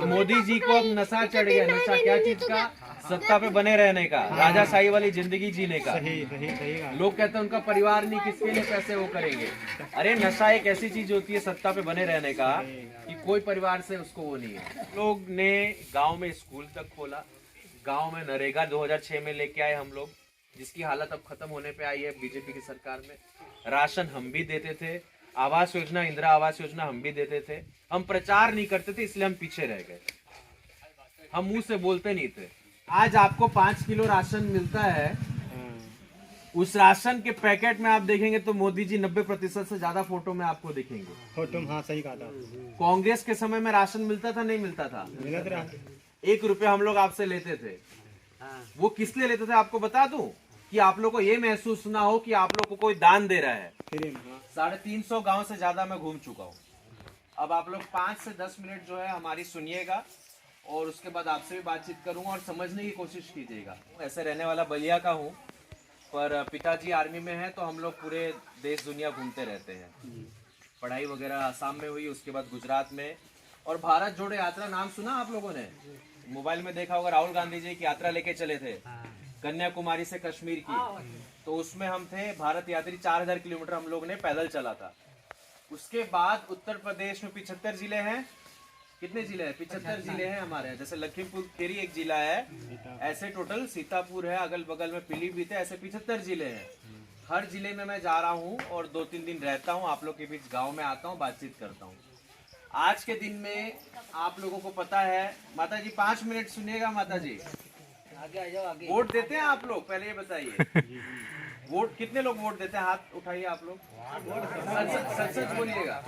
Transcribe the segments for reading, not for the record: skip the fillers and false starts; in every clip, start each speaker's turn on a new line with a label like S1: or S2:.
S1: मोदी जी को अब नशा चढ़ गया। नशा क्या चीज का? सत्ता पे बने रहने का, राजाशाही वाली जिंदगी जीने का। लोग कहते हैं उनका परिवार नहीं, किसके लिए पैसे वो करेंगे। अरे नशा एक ऐसी चीज होती है सत्ता पे बने रहने का कि कोई परिवार से उसको वो नहीं है। लोग ने गांव में स्कूल तक खोला, गांव में नरेगा 2006 में लेके आए हम लोग, जिसकी हालत अब खत्म होने पे आई है बीजेपी की सरकार में। राशन हम भी देते थे, आवास योजना, इंदिरा आवास योजना हम भी देते थे। हम प्रचार नहीं करते थे, इसलिए हम पीछे रह गए। हम मुंह से बोलते नहीं थे। आज आपको 5 किलो राशन मिलता है, उस राशन के पैकेट में आप देखेंगे तो मोदी जी 90% से ज्यादा फोटो में आपको दिखेंगे।
S2: फोटो हाँ सही कहा था।
S1: कांग्रेस के समय में राशन मिलता था, नहीं मिलता था? 1 रुपया हम लोग आपसे लेते थे। वो किस लिए लेते थे आपको बता दूं, कि आप लोग को ये महसूस ना हो कि आप लोग को कोई दान दे रहा है। 350 गांव से ज्यादा मैं घूम चुका हूँ। अब आप लोग 5 से 10 मिनट जो है हमारी सुनिएगा, और उसके बाद आपसे भी बातचीत करूंगा और समझने की कोशिश कीजिएगा। ऐसे रहने वाला बलिया का हूँ, पर पिताजी आर्मी में है, तो हम लोग पूरे देश दुनिया घूमते रहते हैं। पढ़ाई वगैरह आसाम में हुई, उसके बाद गुजरात में। और भारत जोड़ो यात्रा नाम सुना आप लोगों ने? मोबाइल में देखा होगा, राहुल गांधी जी की यात्रा लेके चले थे कन्याकुमारी से कश्मीर की। तो उसमें हम थे भारत यात्री, 4000 किलोमीटर हम लोग ने पैदल चला था। उसके बाद उत्तर प्रदेश में 75 जिले हैं। कितने जिले हैं? 75 जिले हैं हमारे। जैसे लखीमपुर खीरी एक जिला है, ऐसे टोटल सीतापुर है, अगल बगल में पीलीभीत है, ऐसे 75 जिले हैं। हर जिले में मैं जा रहा हूँ और 2-3 दिन रहता हूँ, आप लोग के बीच गांव में आता हूँ, बातचीत करता हूँ। आज के दिन में आप लोगों को पता है, माता जी 5 मिनट सुनिएगा। माता जी
S3: आगे आ जाओ, आगे।
S1: वोट देते हैं आप लोग? पहले ये बताइए, वोट कितने लोग वोट देते हैं? हाथ उठाइए आप लोग, सच सच बोलिएगा।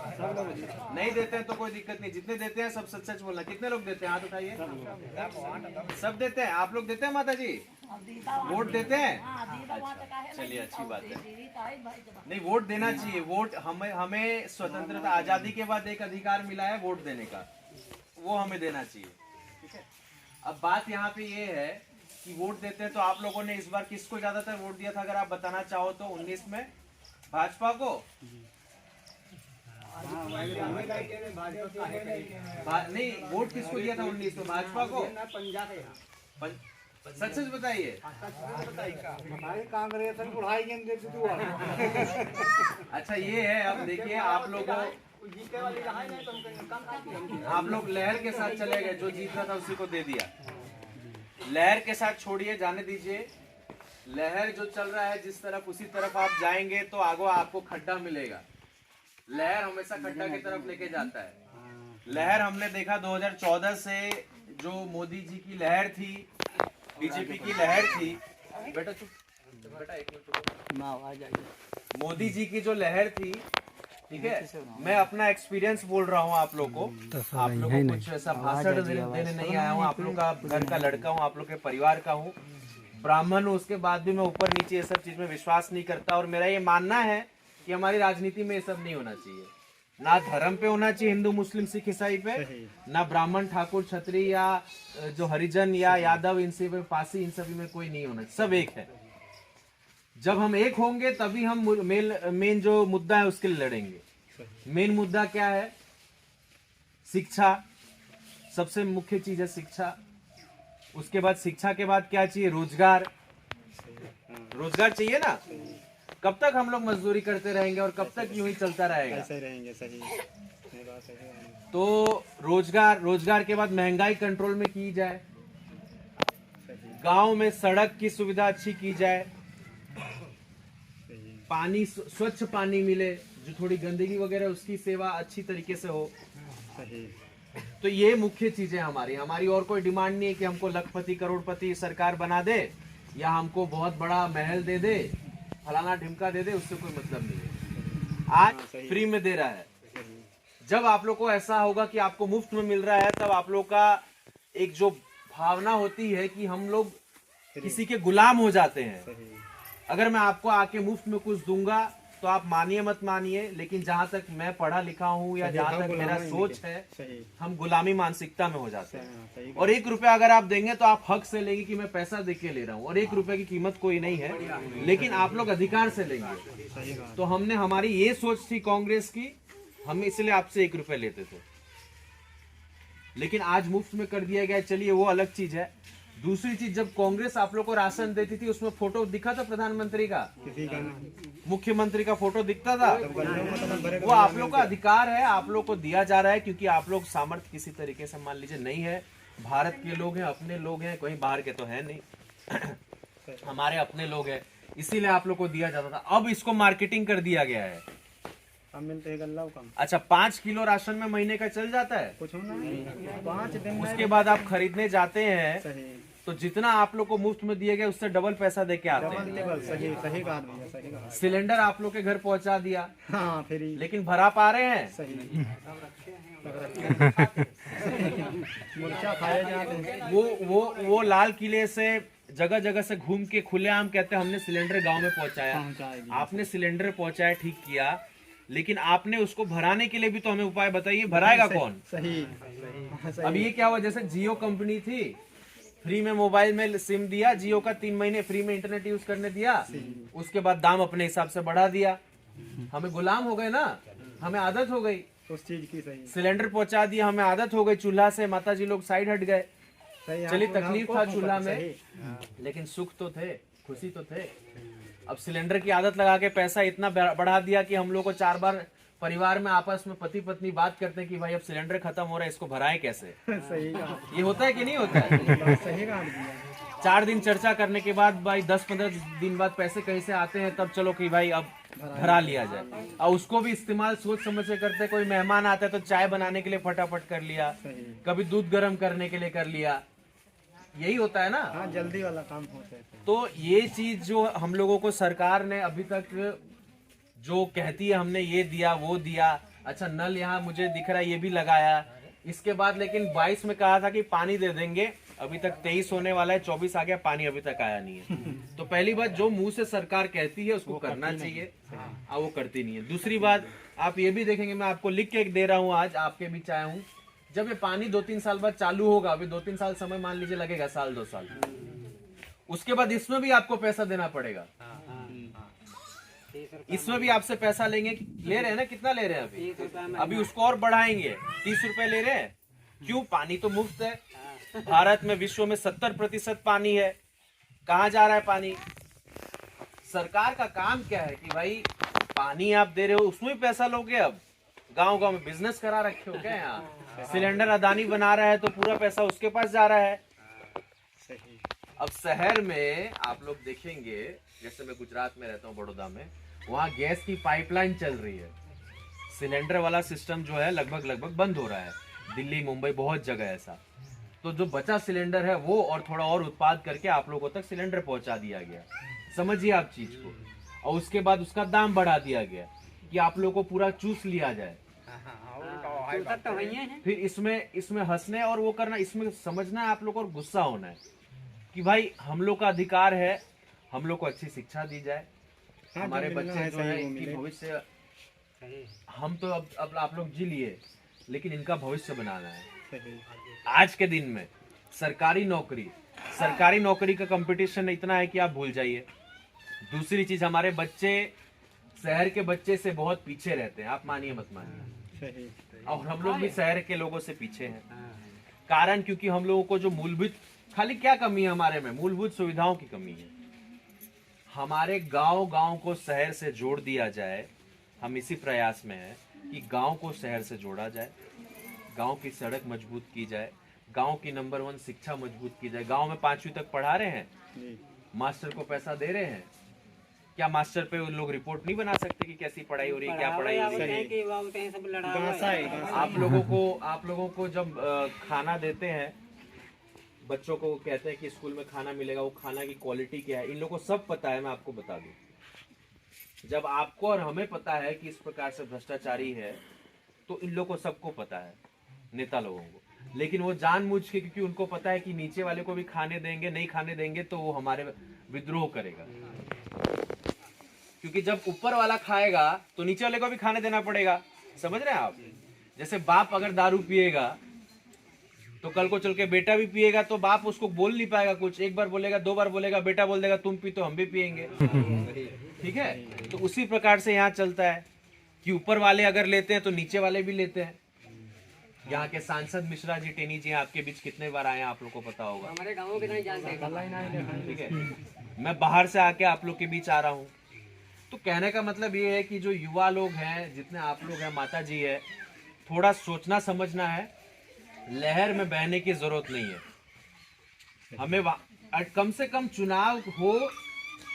S1: नहीं देते हैं तो कोई दिक्कत नहीं, जितने देते हैं सब सच सच बोलना। कितने लोग देते हैं? हाथ उठाइए। सब देते हैं? आप लोग देते हैं माता जी? वोट देते हैं? चलिए अच्छी बात है। नहीं, वोट देना चाहिए। वोट हमें स्वतंत्रता आजादी के बाद एक अधिकार मिला है वोट देने का, वो हमें देना चाहिए। ठीक है, अब बात यहाँ पे ये है कि वोट देते हैं, तो आप लोगों ने इस बार किसको ज्यादातर वोट दिया था? अगर आप बताना चाहो तो 19 में भाजपा को। नहीं, वोट किसको दिया था 19 में? भाजपा को। सच सच बताइए।
S2: कांग्रेस
S1: अच्छा ये है, अब देखिए आप लोग लहर के साथ चले गए, जो जीत रहा था उसी को दे दिया। लहर के साथ छोड़िए, जाने दीजिए। लहर जो चल रहा है जिस तरफ, उसी तरफ आप जाएंगे तो आगे आपको खड्डा मिलेगा। लहर हमेशा खड्डा की तरफ लेके जाता है। लहर हमने देखा 2014 से, जो मोदी जी की लहर थी, बीजेपी की लहर थी। बेटा चुप, बेटा 1 मिनट। मोदी जी की जो लहर थी, ठीक है, मैं अपना एक्सपीरियंस बोल रहा हूँ आप लोग को। आप लोग को कुछ ऐसा भाषण देने नहीं आया हूँ। आप लोग का घर का लड़का हूँ, आप लोग के परिवार का हूँ, ब्राह्मण हूँ। उसके बाद भी मैं ऊपर नीचे ये सब चीज में विश्वास नहीं करता। और मेरा ये मानना है कि हमारी राजनीति में ये सब नहीं होना चाहिए। ना धर्म पे होना चाहिए, हिंदू मुस्लिम सिख ईसाई पे, ना ब्राह्मण ठाकुर छत्री या जो हरिजन या यादव, इनसे में पासी, इन सभी में कोई नहीं होना। सब एक है। जब हम एक होंगे तभी हम मेन जो मुद्दा है उसके लिए लड़ेंगे। मेन मुद्दा क्या है? शिक्षा। सबसे मुख्य चीज है शिक्षा। उसके बाद शिक्षा के बाद क्या चाहिए? रोजगार। रोजगार चाहिए ना। कब तक हम लोग मजदूरी करते रहेंगे और कब तक यूं ही चलता रहेगा?
S2: ऐसे रहेंगे। सही।
S1: तो रोजगार के बाद महंगाई कंट्रोल में की जाए, गांव में सड़क की सुविधा अच्छी की जाए, पानी स्वच्छ पानी मिले, जो थोड़ी गंदगी वगैरह उसकी सेवा अच्छी तरीके से हो।
S2: सही।
S1: तो ये मुख्य चीजें हमारी और कोई डिमांड नहीं है कि हमको लखपति करोड़पति सरकार बना दे या हमको बहुत बड़ा महल दे दे, फलाना ढिमका दे दे, उससे कोई मतलब नहीं है। आज फ्री में दे रहा है। जब आप लोग को ऐसा होगा कि आपको मुफ्त में मिल रहा है, तब आप लोग का एक जो भावना होती है कि हम लोग किसी के गुलाम हो जाते हैं। अगर मैं आपको आके मुफ्त में कुछ दूंगा तो आप मानिए मत मानिए, लेकिन जहां तक मैं पढ़ा लिखा हूँ या जहां तक मेरा सोच है, हम गुलामी मानसिकता में हो जाते हैं। और 1 रुपया अगर आप देंगे तो आप हक से लेंगे कि मैं पैसा दे के ले रहा हूँ, और 1 रुपए की कीमत कोई नहीं है, लेकिन आप लोग अधिकार से लेंगे। तो हमने, हमारी ये सोच थी कांग्रेस की, हम इसलिए आपसे 1 रुपया लेते थे। लेकिन आज मुफ्त में कर दिया गया, चलिए वो अलग चीज है। दूसरी चीज, जब कांग्रेस आप लोग को राशन देती थी उसमें फोटो दिखा था प्रधानमंत्री का,
S2: किसी का नहीं।
S1: मुख्यमंत्री का फोटो दिखता था।
S2: मतलब बड़े
S1: वो आप लोग का अधिकार है, आप लोग को दिया जा रहा है, क्योंकि आप लोग सामर्थ्य किसी तरीके से मान लीजिए नहीं है। भारत के लोग हैं, अपने लोग हैं, कहीं बाहर के तो है नहीं हमारे अपने लोग हैं, इसीलिए आप लोग को दिया जाता था। अब इसको मार्केटिंग कर दिया गया है।
S2: कम मिलते हैं गल्ला कम।
S1: अच्छा, 5 किलो राशन में महीने का चल जाता है।
S2: कुछ होना 5 दिन में
S1: उसके बाद आप खरीदने जाते हैं
S2: सही
S1: तो जितना आप लोग को मुफ्त में दिया गया उससे डबल पैसा दे के आते हैं।
S2: डबल सही सही कहा भैया, सही कहा।
S1: सिलेंडर आप लोग के घर पहुंचा दिया,
S2: हाँ फिर
S1: लेकिन भरा पा रहे हैं।
S2: सही मुर्चा खाए जाते हैं।
S1: वो लाल किले से जगह जगह से घूम के खुलेआम कहते हैं हमने सिलेंडर गांव में पहुंचाया। आपने सिलेंडर पहुंचाया, ठीक किया, लेकिन आपने उसको भराने के लिए भी तो हमें उपाय बताइए, भराएगा कौन?
S2: सही
S1: अब ये क्या हुआ, जैसे जियो कंपनी थी, फ्री में मोबाइल में सिम दिया, जियो का 3 महीने फ्री में इंटरनेट यूज करने दिया, उसके बाद दाम अपने हिसाब से बढ़ा दिया। हमें गुलाम हो गए ना, हमें आदत हो गई
S2: उस चीज की। सही
S1: सिलेंडर पहुंचा दिया, हमें आदत हो गई, चूल्हा से माता जी लोग साइड हट गए।
S2: सही।
S1: चलिए
S2: आपको
S1: तकलीफ
S2: नाम
S1: था
S2: को
S1: चूल्हा
S2: पता,
S1: में,
S2: सही।
S1: लेकिन सुख तो थे, खुशी तो थे। अब सिलेंडर की आदत लगा के पैसा इतना बढ़ा दिया कि हम लोग को 4 बार परिवार में आपस में पति पत्नी बात करते हैं कि भाई अब सिलेंडर खत्म हो रहा है, इसको भराए कैसे।
S2: सही कहा।
S1: ये होता है कि नहीं होता है?
S2: सही कहा भैया।
S1: 4 दिन चर्चा करने के बाद भाई 10-15 दिन बाद पैसे कहीं से आते हैं, तब चलो कि भाई अब भरा लिया जाए। और उसको भी इस्तेमाल सोच समझ से करते। कोई मेहमान आता है तो चाय बनाने के लिए फटाफट कर लिया,
S2: सही।
S1: कभी दूध गर्म करने के लिए कर लिया, यही होता है ना।
S2: हाँ जल्दी वाला काम होता है।
S1: तो ये चीज जो हम लोगों को सरकार ने अभी तक जो कहती है हमने ये दिया वो दिया, अच्छा नल यहाँ मुझे दिख रहा है ये भी लगाया, इसके बाद लेकिन 22 में कहा था कि पानी दे देंगे, अभी तक 23 होने वाला है, 24 आ गया, पानी अभी तक आया नहीं है। तो पहली बात, जो मुंह से सरकार कहती है उसको करना चाहिए, वो करती नहीं है। दूसरी बात, आप ये भी देखेंगे, मैं आपको लिख के दे रहा हूँ, आज आपके बीच आया हूँ, जब ये पानी 2-3 साल बाद चालू होगा, अभी 2-3 साल समय मान लीजिए लगेगा, 1-2 साल, उसके बाद इसमें भी आपको पैसा देना पड़ेगा। इसमें भी आपसे पैसा लेंगे, ले रहे हैं ना, कितना ले रहे हैं अभी? अभी उसको और बढ़ाएंगे, 30 रुपए ले रहे हैं। क्यों? पानी तो मुफ्त है। भारत में विश्व में 70% पानी है, कहाँ जा रहा है पानी? सरकार का काम क्या है कि भाई पानी आप दे रहे हो, उसमें भी पैसा लोगे। अब गांव गांव में बिजनेस करा रखे हो क्या? यहाँ सिलेंडर अदानी बना रहा है तो पूरा पैसा उसके पास जा रहा है। अब शहर में आप लोग देखेंगे, जैसे मैं गुजरात में रहता हूँ, बड़ौदा में, वहाँ गैस की पाइपलाइन चल रही है, सिलेंडर वाला सिस्टम जो है लगभग बंद हो रहा है। दिल्ली, मुंबई, बहुत जगह ऐसा। तो जो बचा सिलेंडर है वो और थोड़ा और उत्पाद करके आप लोगों तक सिलेंडर पहुंचा दिया गया। समझिए आप चीज को। और उसके बाद उसका दाम बढ़ा दिया गया कि आप लोगों को पूरा चूस लिया जाए। फिर इसमें हंसने और वो करना, इसमें समझना है आप लोग और गुस्सा होना है कि भाई हम लोग का अधिकार है, हम लोग को अच्छी शिक्षा दी जाए, हमारे बच्चे जो है इनकी भविष्य, हम तो अब आप लोग जी लिए, लेकिन इनका भविष्य बनाना है। आज के दिन में सरकारी नौकरी का कंपटीशन इतना है कि आप भूल जाइए। दूसरी चीज, हमारे बच्चे शहर के बच्चे से बहुत पीछे रहते हैं, आप मानिए मत मानिए, और हम लोग भी शहर के लोगों से पीछे हैं। कारण क्योंकि हम लोगों को जो मूलभूत, खाली क्या कमी है हमारे में? मूलभूत सुविधाओं की कमी है। हमारे गांव को शहर से जोड़ दिया जाए, हम इसी प्रयास में हैं कि गांव को शहर से जोड़ा जाए, गांव की सड़क मजबूत की जाए, गांव की नंबर 1 शिक्षा मजबूत की जाए। गांव में 5वीं तक पढ़ा रहे हैं, मास्टर को पैसा दे रहे हैं, क्या मास्टर पे उन लोग रिपोर्ट नहीं बना सकते कि कैसी पढ़ाई हो रही है, क्या पढ़ाई हो रही है? आप लोगों को जब खाना देते हैं, बच्चों को कहते हैं कि स्कूल में खाना मिलेगा, वो खाना की क्वालिटी क्या है, इन लोगों को सब पता है। मैं आपको बता दूं, जब आपको और हमें पता है कि इस प्रकार से भ्रष्टाचारी है, तो इन लोगों को सबको पता है, नेता लोगों को। लेकिन वो जानबूझ के, क्योंकि उनको पता है कि नीचे वाले को भी खाने देंगे, नहीं खाने देंगे तो वो हमारे विद्रोह करेगा। क्योंकि जब ऊपर वाला खाएगा तो नीचे वाले को भी खाने देना पड़ेगा। समझ रहे हैं आप? जैसे बाप अगर दारू पिएगा तो कल को चल के बेटा भी पिएगा, तो बाप उसको बोल नहीं पाएगा कुछ, 1 बार बोलेगा, 2 बार बोलेगा, बेटा बोल देगा तुम पी तो हम भी पिएंगे। ठीक है? तो उसी प्रकार से यहाँ चलता है कि ऊपर वाले अगर लेते हैं तो नीचे वाले भी लेते हैं। यहाँ के सांसद मिश्रा जी, टेनी जी आपके बीच कितने बार आए हैं आप लोग को पता होगा,
S3: हमारे गाँव के नहीं जानते
S1: ठीक है। मैं बाहर से आके आप लोग के बीच आ रहा हूँ, तो कहने का मतलब ये है कि जो युवा लोग हैं, जितने आप लोग हैं, माता जी है, थोड़ा सोचना समझना है। लहर में बहने की जरूरत नहीं है। हमें कम से कम चुनाव हो,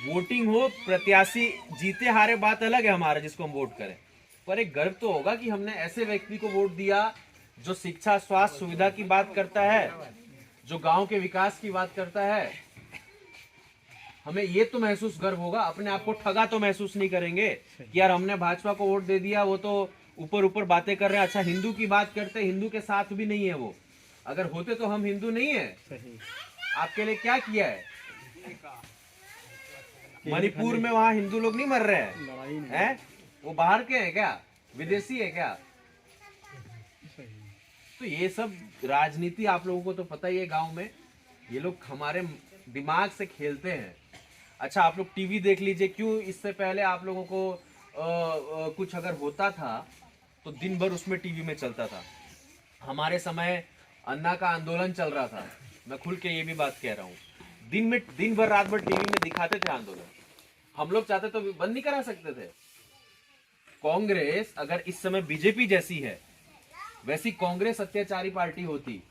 S1: वोटिंग हो, प्रत्याशी जीते हारे बात अलग है हमारा, जिसको हम वोट करें, पर एक गर्व तो होगा कि हमने ऐसे व्यक्ति को वोट दिया जो शिक्षा, स्वास्थ्य सुविधा की बात करता है, जो गांव के विकास की बात करता है। हमें ये तो महसूस गर्व होगा, अपने आप को ठगा तो महसूस नहीं करेंगे कि यार हमने भाजपा को वोट दे दिया, वो तो ऊपर ऊपर बातें कर रहे हैं। अच्छा, हिंदू की बात करते, हिंदू के साथ भी नहीं है वो। अगर होते तो हम हिंदू नहीं है। आपके लिए क्या किया है? मणिपुर में वहां हिंदू लोग नहीं मर रहे हैं? वो बाहर के हैं क्या? विदेशी है क्या? तो ये सब राजनीति आप लोगों को तो पता ही है। गांव में ये लोग हमारे दिमाग से खेलते हैं। अच्छा, आप लोग टीवी देख लीजिए, क्यों इससे पहले आप लोगों को कुछ अगर होता था तो दिन भर उसमें टीवी में चलता था। हमारे समय अन्ना का आंदोलन चल रहा था, मैं खुल के ये भी बात कह रहा हूँ। दिन भर रात भर टीवी में दिखाते थे आंदोलन। हम लोग चाहते तो बंद नहीं करा सकते थे। कांग्रेस अगर इस समय बीजेपी जैसी है, वैसी कांग्रेस अत्याचारी पार्टी होती,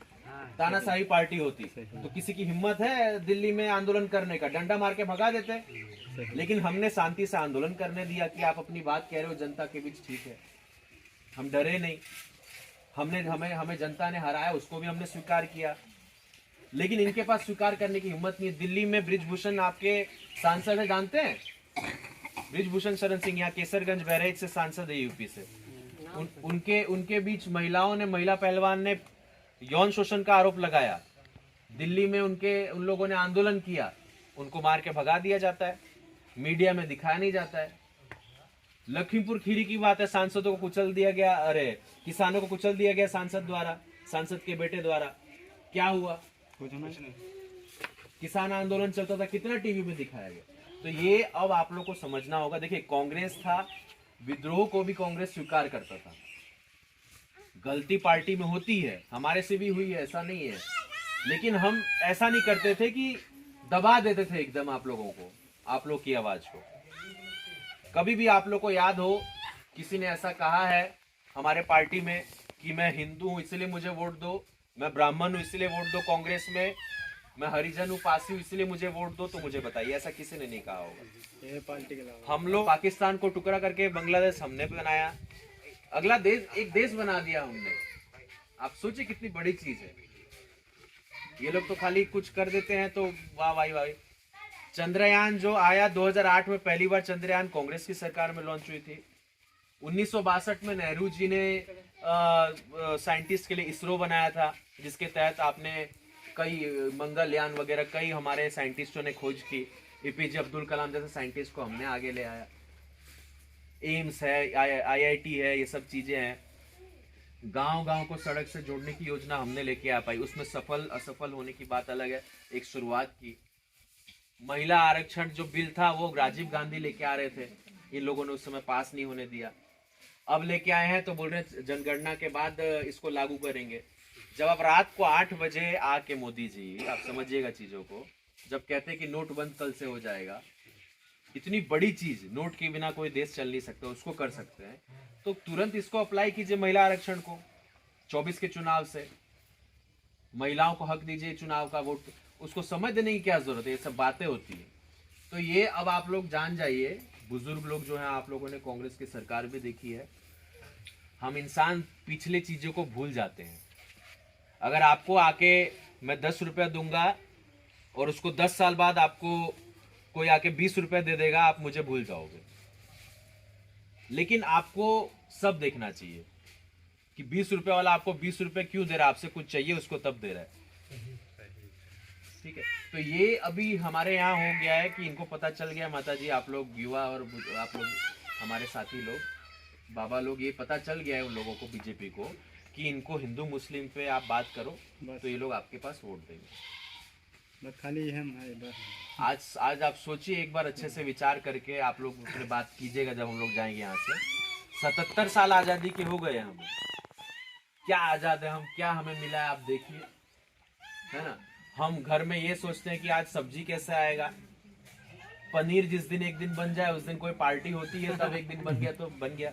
S1: तानाशाही पार्टी होती, तो किसी की हिम्मत है दिल्ली में आंदोलन करने का? डंडा मार के भगा देते। लेकिन हमने शांति से आंदोलन करने दिया कि आप अपनी बात कह रहे हो जनता के बीच, ठीक है, हम डरे नहीं। हमें जनता ने हराया, उसको भी हमने स्वीकार किया। लेकिन इनके पास स्वीकार करने की हिम्मत नहीं है। दिल्ली में बृजभूषण आपके सांसद है, जानते हैं? बृजभूषण शरण सिंह यहाँ केसरगंज बहराइच से सांसद है, यूपी से। उनके बीच महिला पहलवान ने यौन शोषण का आरोप लगाया। दिल्ली में उन लोगों ने आंदोलन किया, उनको मार के भगा दिया जाता है, मीडिया में दिखाया नहीं जाता है। लखीमपुर खीरी की बात है, सांसदों को कुचल दिया गया, अरे किसानों को कुचल दिया गया सांसद के बेटे द्वारा। क्या हुआ? किसान आंदोलन चलता था, कितना टीवी में दिखाया गया। तो ये अब आप लोग को समझना होगा। देखिए, कांग्रेस था, विद्रोह को भी कांग्रेस स्वीकार करता था। गलती पार्टी में होती है, हमारे से भी हुई है, ऐसा नहीं है। लेकिन हम ऐसा नहीं करते थे कि दबा देते थे एकदम आप लोगों को, आप लोग की आवाज को। कभी भी आप लोग को याद हो, किसी ने ऐसा कहा है हमारे पार्टी में कि मैं हिंदू हूं इसलिए मुझे वोट दो, मैं ब्राह्मण हूं इसलिए वोट दो कांग्रेस में, मैं हरिजन हूं, पासी हूं इसलिए मुझे वोट दो, तो मुझे बताइए, ऐसा किसी ने नहीं कहा होगा।
S2: ये पार्टी के अलावा
S1: हम लोग पाकिस्तान को टुकड़ा करके बांग्लादेश हमने बनाया, अगला देश, एक देश बना दिया हमने। आप सोचिए कितनी बड़ी चीज है। ये लोग तो खाली कुछ कर देते हैं तो वाह वाह वाह। चंद्रयान जो आया 2008 में, पहली बार चंद्रयान कांग्रेस की सरकार में लॉन्च हुई थी। 1962 में नेहरू जी ने साइंटिस्ट के लिए इसरो बनाया था, जिसके तहत आपने कई मंगलयान वगैरह कई हमारे साइंटिस्टों ने खोज की। एपीजे अब्दुल कलाम जैसे साइंटिस्ट को हमने आगे ले आया। एम्स है, IIT है, ये सब चीजें हैं। गांव-गांव को सड़क से जोड़ने की योजना हमने लेके आ पाई। उसमें सफल असफल होने की बात अलग है, एक शुरुआत की। महिला आरक्षण जो बिल था वो राजीव गांधी लेके आ रहे थे, इन लोगों ने उस समय पास नहीं होने दिया। अब लेके आए हैं तो बोल रहे हैं जनगणना के बाद इसको लागू करेंगे। जब आप रात को 8 बजे आके मोदी जी, आप समझिएगा चीजों को, जब कहते हैं कि नोट बंद कल से हो जाएगा, इतनी बड़ी चीज, नोट के बिना कोई देश चल नहीं सकता, उसको कर सकते हैं, तो तुरंत इसको अप्लाई कीजिए महिला आरक्षण को। 24 के चुनाव से महिलाओं को हक दीजिए चुनाव का, वोट। उसको समझ देने की क्या जरूरत है, ये सब बातें होती है। तो ये अब आप लोग जान जाइए, बुजुर्ग लोग जो हैं, आप लोगों ने कांग्रेस की सरकार भी देखी है, हम इंसान पिछले चीजों को भूल जाते हैं। अगर आपको आके मैं 10 रुपया दूंगा और उसको 10 साल बाद आपको कोई आके 20 रुपए दे देगा, आप मुझे भूल जाओगे। लेकिन आपको सब देखना चाहिए कि 20 रुपए वाला आपको 20 रुपए क्यों दे रहा है, आपसे कुछ चाहिए उसको तब दे रहा है, ठीक है। तो ये अभी हमारे यहाँ हो गया है कि इनको पता चल गया, माता जी, आप लोग युवा और आप लोग हमारे साथी लोग, बाबा लोग, ये पता चल गया है उन लोगों को, बीजेपी को, कि इनको हिंदू मुस्लिम पे आप बात करो तो ये लोग आपके पास वोट देंगे।
S2: खाली हम
S1: आज आप सोचिए एक बार, अच्छे से विचार करके आप लोग उसमें बात कीजिएगा जब हम लोग जाएंगे यहाँ से। 77 साल आज़ादी के हो गए हमें, क्या आजाद है हम, क्या हमें मिला है आप देखिए, है ना। हम घर में ये सोचते हैं कि आज सब्जी कैसे आएगा, पनीर जिस दिन एक दिन बन जाए उस दिन कोई पार्टी होती है, तब एक दिन बन गया तो बन गया।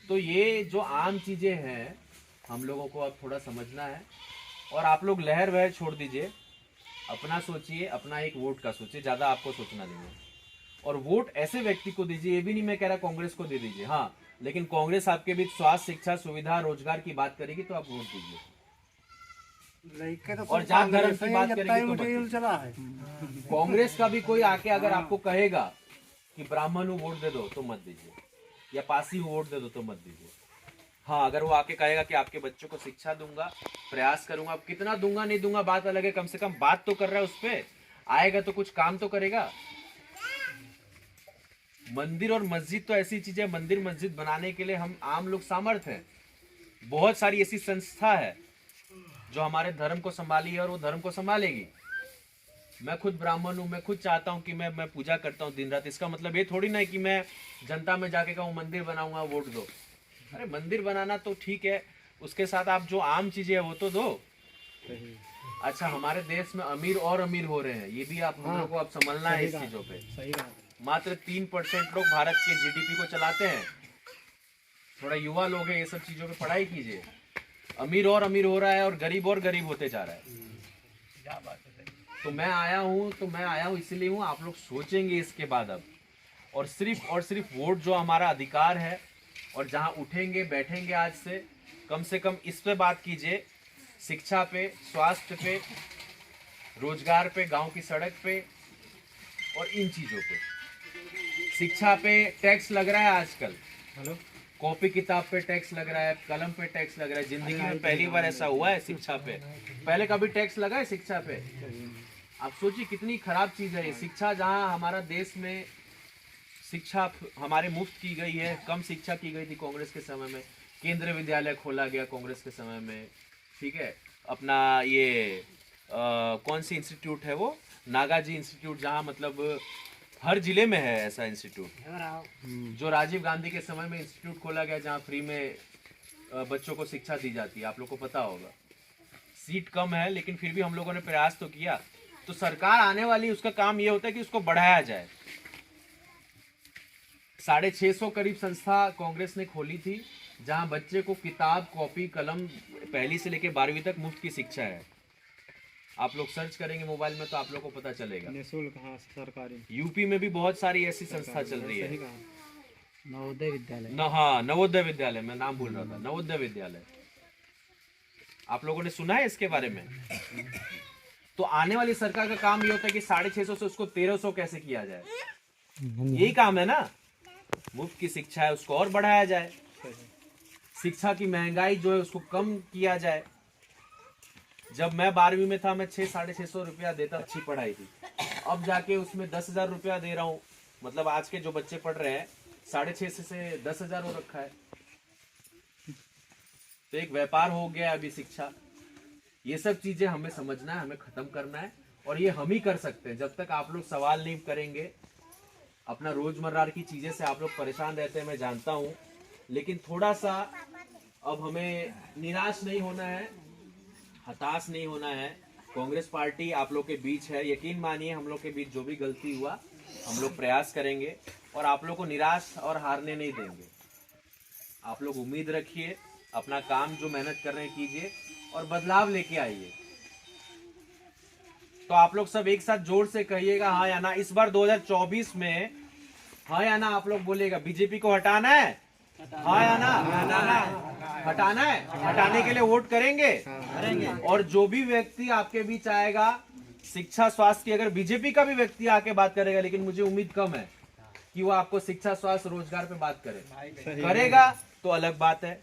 S1: तो ये जो आम चीजें हैं हम लोगों को अब थोड़ा समझना है। और आप लोग लहर वहर छोड़ दीजिए, अपना सोचिए, अपना एक वोट का सोचिए, ज्यादा आपको सोचना नहीं है। और वोट ऐसे व्यक्ति को दीजिए, ये भी नहीं मैं कह रहा कांग्रेस को दे दीजिए, हाँ, लेकिन कांग्रेस आपके बीच स्वास्थ्य, शिक्षा, सुविधा, रोजगार की बात करेगी तो आप वोट दीजिए। और जात धर्म की बात करेगी तो मत दीजिए।
S2: चला है
S1: कांग्रेस का भी कोई आके अगर आपको कहेगा कि ब्राह्मण को वोट दे दो तो मत दीजिए, या पासी को वोट दे दो तो मत दीजिए। हाँ, अगर वो आके कहेगा कि आपके बच्चों को शिक्षा दूंगा, प्रयास करूंगा, अब कितना दूंगा नहीं दूंगा बात अलग है, कम से कम बात तो कर रहा है, उस पे आएगा तो कुछ काम तो करेगा। मंदिर और मस्जिद तो ऐसी चीज है, मंदिर मस्जिद बनाने के लिए हम आम लोग सामर्थ्य हैं। बहुत सारी ऐसी संस्था है जो हमारे धर्म को संभाली है और वो धर्म को संभालेगी। मैं खुद ब्राह्मण हूँ, मैं खुद चाहता हूँ कि मैं पूजा करता हूँ दिन रात। इसका मतलब ये थोड़ी ना है कि मैं जनता में जाके कहूँ मंदिर बनाऊंगा वोट दो। अरे मंदिर बनाना तो ठीक है, उसके साथ आप जो आम चीजें है वो तो दो। अच्छा, हमारे देश में अमीर और अमीर हो रहे हैं, ये भी आप हम लोग को अब समझना है इस चीजों पे।
S2: सही बात है।
S1: मात्र 3% लोग भारत के जीडीपी को चलाते हैं। थोड़ा युवा लोग हैं, ये सब चीजों पे पढ़ाई कीजिए। अमीर और अमीर हो रहा है और गरीब होते जा रहा है। तो मैं आया हूँ इसलिए हूँ, आप लोग सोचेंगे इसके बाद अब। और सिर्फ वोट जो हमारा अधिकार है, और जहाँ उठेंगे बैठेंगे आज से कम इस पे बात कीजिए, शिक्षा पे, स्वास्थ्य पे, रोजगार पे, गांव की सड़क पे और इन चीजों पे। शिक्षा पे टैक्स लग रहा है आजकल, कॉपी किताब पे टैक्स लग रहा है, कलम पे टैक्स लग रहा है। जिंदगी में पहली बार ऐसा हुआ है शिक्षा पे। पहले कभी टैक्स लगा है शिक्षा पे? आप सोचिए कितनी खराब चीज है ये। शिक्षा, जहाँ हमारा देश में शिक्षा हमारे मुफ्त की गई है, कम शिक्षा की गई थी कांग्रेस के समय में। केंद्रीय विद्यालय खोला गया कांग्रेस के समय में, ठीक है। अपना ये कौन सी इंस्टीट्यूट है वो, नागाजी इंस्टीट्यूट, जहाँ मतलब हर जिले में है ऐसा इंस्टीट्यूट। जो राजीव गांधी के समय में इंस्टीट्यूट खोला गया जहाँ फ्री में बच्चों को शिक्षा दी जाती है, आप लोग को पता होगा। सीट कम है लेकिन फिर भी हम लोगों ने प्रयास तो किया। तो सरकार आने वाली, उसका काम ये होता है कि उसको बढ़ाया जाए। 650 करीब संस्था कांग्रेस ने खोली थी, जहां बच्चे को किताब, कॉपी, कलम पहली से लेकर 12वीं तक मुफ्त की शिक्षा है। आप लोग सर्च करेंगे मोबाइल में तो आप लोग को पता चलेगा।
S2: निःशुल्क, हाँ, सरकारी।
S1: यूपी में भी बहुत सारी ऐसी संस्था चल रही है।
S3: नवोदय विद्यालय,
S1: हाँ, नवोदय विद्यालय, मैं नाम भूल रहा था, नवोदय विद्यालय। आप लोगों ने सुना है इसके बारे में? तो आने वाली सरकार का काम ये होता है कि 650 से उसको 1300 कैसे किया जाए, यही काम है ना। मुफ्त की शिक्षा है, उसको और बढ़ाया जाए। शिक्षा की महंगाई जो है उसको कम किया जाए। जब मैं 12वीं में था, मैं 600-650 रुपया देता, अच्छी पढ़ाई थी। अब जाके उसमें 10,000 रुपया दे रहा हूँ। मतलब आज के जो बच्चे पढ़ रहे हैं, 650 से 10,000 हो रखा है। तो एक व्यापार हो गया अभी शिक्षा। ये सब चीजें हमें समझना है, हमें खत्म करना है, और ये हम ही कर सकते हैं। जब तक आप लोग सवाल नहीं करेंगे, अपना रोजमर्रा की चीजें से आप लोग परेशान रहते हैं, मैं जानता हूँ, लेकिन थोड़ा सा अब हमें निराश नहीं होना है, हताश नहीं होना है। कांग्रेस पार्टी आप लोग के बीच है, यकीन मानिए हम लोग के बीच जो भी गलती हुआ हम लोग प्रयास करेंगे और आप लोग को निराश और हारने नहीं देंगे। आप लोग उम्मीद रखिए, अपना काम जो मेहनत कर रहे हैं कीजिए और बदलाव लेके आइए। तो आप लोग सब एक साथ जोर से कहिएगा हाँ या ना। इस बार 2024 में हाँ या ना आप लोग बोलेगा, बीजेपी को हटाना है, हाँ या ना? हटाना है, हटाने के लिए वोट करेंगे। और जो भी व्यक्ति आपके बीच आएगा, शिक्षा स्वास्थ्य की, अगर बीजेपी का भी व्यक्ति आके बात करेगा, लेकिन मुझे उम्मीद कम है कि वो आपको शिक्षा स्वास्थ्य रोजगार पे बात करेगा तो अलग बात है।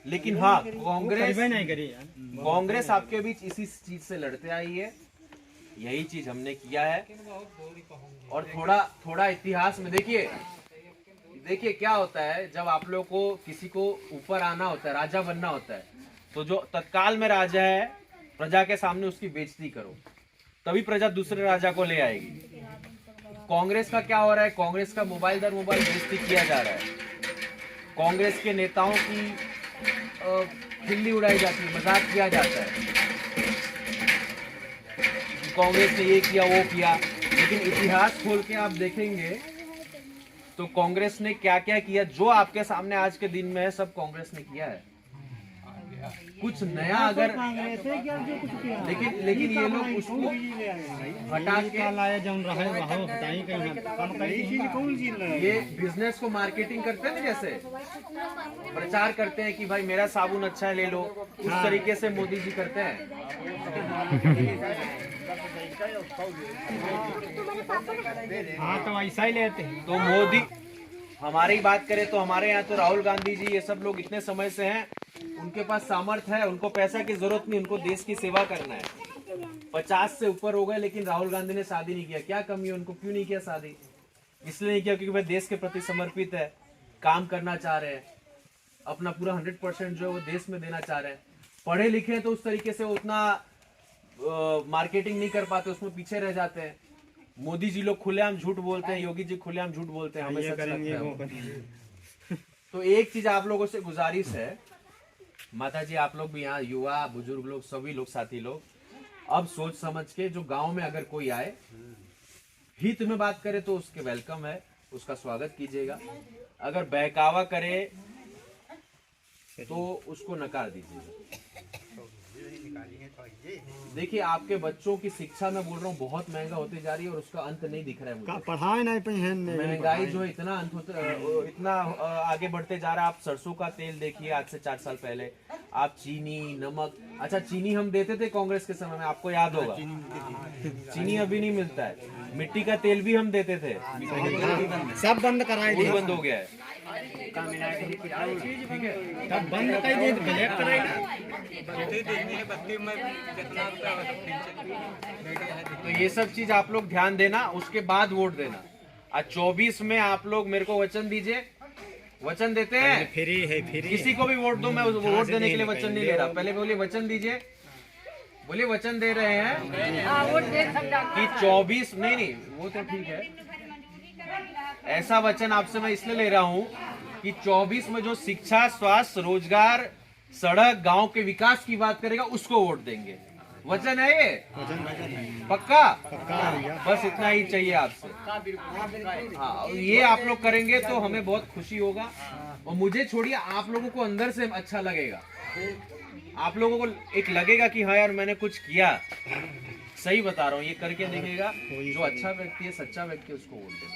S1: लेकिन हाँ, कांग्रेस आपके बीच इसी चीज से लड़ते आई है, यही चीज हमने किया है। और थोड़ा इतिहास में देखिए क्या होता है। जब आप लोग को किसी को ऊपर आना होता है, राजा बनना होता है, तो जो तत्काल में राजा है, प्रजा के सामने उसकी बेइज्जती करो, तभी प्रजा दूसरे राजा को ले आएगी। कांग्रेस का क्या हो रहा है? कांग्रेस का मोबाइल दर मोबाइल बेइज्जती किया जा रहा है। कांग्रेस के नेताओं की खिल्ली उड़ाई जाती है, मजाक किया जाता है, कांग्रेस ने ये किया वो किया, लेकिन इतिहास खोल के आप देखेंगे तो कांग्रेस ने क्या क्या किया, जो आपके सामने आज के दिन में है सब कांग्रेस ने किया है। कुछ नया अगर लेकिन ये लोग उसको हटा के
S2: लाया जौन रहे वहाँ हटाई कहीं
S1: ये बिजनेस को मार्केटिंग करते हैं ना, जैसे प्रचार करते हैं कि भाई मेरा साबुन अच्छा है ले लो, उस तरीके से मोदी जी करते हैं।
S2: हाँ तो ऐसा ही लेते हैं।
S1: तो मोदी, हमारी बात करें तो हमारे यहाँ तो राहुल गांधी जी ये सब लोग इतने समय से हैं, उनके पास सामर्थ्य है, उनको पैसा की जरूरत नहीं, उनको देश की सेवा करना है। 50 से ऊपर हो गए लेकिन राहुल गांधी ने शादी नहीं किया, क्या कमी है उनको, क्यों नहीं किया शादी? इसलिए नहीं किया क्योंकि वह देश के प्रति समर्पित है, काम करना चाह रहे हैं, अपना पूरा 100% जो है वो देश में देना चाह रहे हैं। पढ़े लिखे हैं तो उस तरीके से उतना मार्केटिंग नहीं कर पाते, उसमें पीछे रह जाते हैं। मोदी जी लोग खुलेआम झूठ बोलते हैं, योगी जी खुलेआम झूठ बोलते हैं, हमें सच लगता है। तो एक चीज आप लोगों से गुजारिश है, माता जी आप लोग भी यहाँ युवा बुजुर्ग लोग सभी लोग साथी लोग, अब सोच समझ के जो गांव में अगर कोई आए हित में बात करे तो उसके वेलकम है, उसका स्वागत कीजिएगा। अगर बहकावा करे तो उसको नकार दीजिएगा। देखिए आपके बच्चों की शिक्षा में बोल रहा हूँ बहुत महंगा होती जा रही है और उसका अंत नहीं दिख रहा है मुझे।
S2: पढ़ाई नहीं पे
S1: महंगाई जो है इतना इतना आगे बढ़ते जा रहा है। आप सरसों का तेल देखिए, आज से 4 साल पहले आप चीनी, नमक, अच्छा चीनी हम देते थे कांग्रेस के समय में, आपको याद होगा, चीनी अभी नहीं मिलता है। मिट्टी का तेल भी हम देते थे,
S2: सब बंद कराए
S1: वो बंद हो गया है।
S2: ठीक है, तब बंद कर दिए तो ब्लैक कराए।
S1: तो ये सब चीज आप लोग ध्यान देना, उसके बाद वोट देना। आज 24 में आप लोग मेरे को वचन दीजिए, वचन देते हैं,
S2: फ्री है, फ्री
S1: किसी को भी वोट दो, मैं वोट देने के लिए वचन नहीं ले रहा। पहले बोलिए वचन दीजिए, बोलिए वचन दे रहे हैं कि 24 नहीं वो तो ठीक है, ऐसा वचन आपसे मैं इसलिए ले रहा हूं कि 24 में जो शिक्षा, स्वास्थ्य, रोजगार, सड़क, गांव के विकास की बात करेगा उसको वोट देंगे। वचन है ये, पक्का? बस इतना ही चाहिए आपसे। हाँ, ये आप लोग करेंगे तो हमें बहुत खुशी होगा और मुझे छोड़िए आप लोगों को अंदर से अच्छा लगेगा। आप लोगों को एक लगेगा कि हाँ यार मैंने कुछ किया, सही बता रहा हूँ। ये करके देखेगा, जो अच्छा व्यक्ति है, सच्चा व्यक्ति है, उसको वोट देना।